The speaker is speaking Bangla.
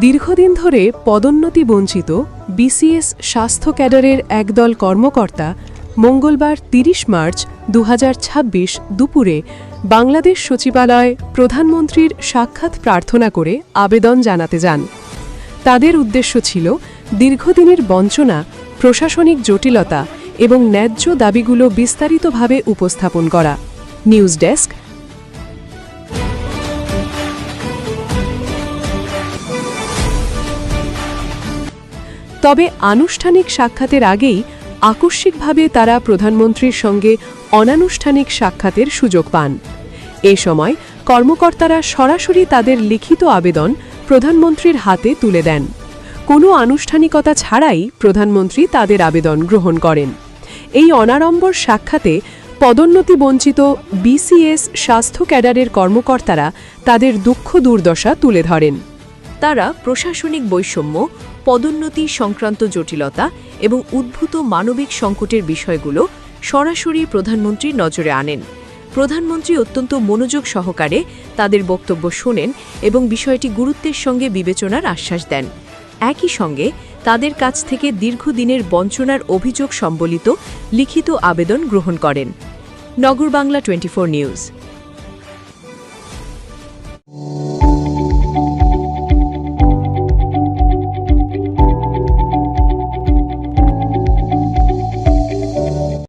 দীর্ঘদিন ধরে পদোন্নতি বঞ্চিত বিসিএস স্বাস্থ্য ক্যাডারের একদল কর্মকর্তা মঙ্গলবার ৩০ মার্চ ২০২৬ দুপুরে বাংলাদেশ সচিবালয়ে প্রধানমন্ত্রীর সাক্ষাৎ প্রার্থনা করে আবেদন জানাতে যান। তাদের উদ্দেশ্য ছিল দীর্ঘদিনের বঞ্চনা, প্রশাসনিক জটিলতা এবং ন্যায্য দাবিগুলো বিস্তারিতভাবে উপস্থাপন করা। News desk. তবে আনুষ্ঠানিক সাক্ষাতের আগেই আকস্মিকভাবে তারা প্রধানমন্ত্রীর সঙ্গে অনানুষ্ঠানিক সাক্ষাতের সুযোগ পান। এ সময় কর্মকর্তারা সরাসরি তাদের লিখিত আবেদন প্রধানমন্ত্রীর হাতে তুলে দেন। কোনো আনুষ্ঠানিকতা ছাড়াই প্রধানমন্ত্রী তাদের আবেদন গ্রহণ করেন। এই অনাড়ম্বর সাক্ষাতে পদোন্নতি বঞ্চিত বিসিএস স্বাস্থ্য ক্যাডারের কর্মকর্তারা তাদের দুঃখ দুর্দশা তুলে ধরেন। তারা প্রশাসনিক বৈষম্য, পদোন্নতি সংক্রান্ত জটিলতা এবং উদ্ভূত মানবিক সংকটের বিষয়গুলো সরাসরি প্রধানমন্ত্রীর নজরে আনেন। প্রধানমন্ত্রী অত্যন্ত মনোযোগ সহকারে তাদের বক্তব্য শোনেন এবং বিষয়টি গুরুত্বের সঙ্গে বিবেচনার আশ্বাস দেন। একই সঙ্গে তাদের কাছ থেকে দীর্ঘদিনের বঞ্চনার অভিযোগ সম্বলিত লিখিত আবেদন গ্রহণ করেন। নগর বাংলা 24 নিউজ।